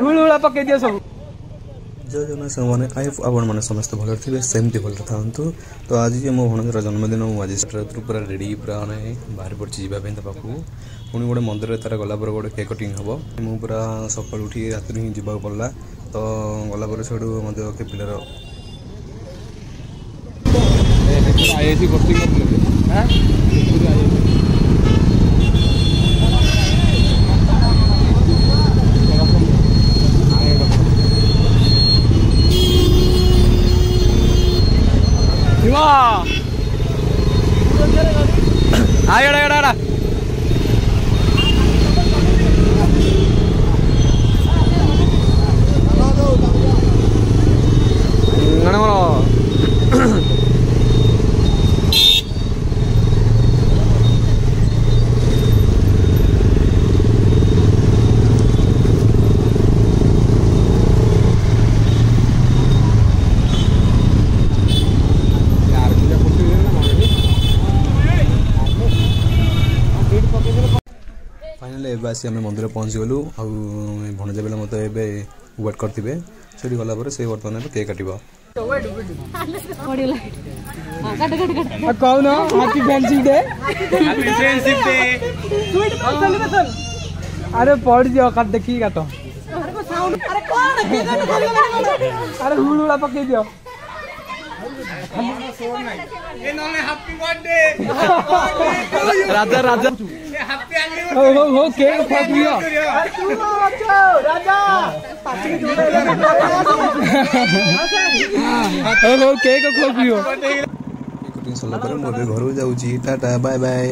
हुलुला पकई दियो सब जय जगन्नाथ मैंने आई आपण मैंने समस्त भल थे सेमती भल था तो आज मो भणजर जन्मदिन मुझे पूरा रेडी पूरा बाहर पड़ी जावाई पाक पुणी गोटे मंदिर तार गला गोटे केक कटिंग हम मु पूरा सकाल उठी रात ही जा पड़ा तो गला से के पिलार आड़ा फाइनाली एवं आसी आम मंदिर पहुँची गलु आ भणजा बेला मत वेट करते से गलापर से बर्तमान केक काट कौन हैप्पी फ्रेंडशिप डे अरे पड़ जाओ काट देखी काट अरे हुलुला पकई दियो राजा राजा हो केक खाइयो राजा हो केक खाइयो कटिंग सरला घर जाऊँ टाटा बाय बाय।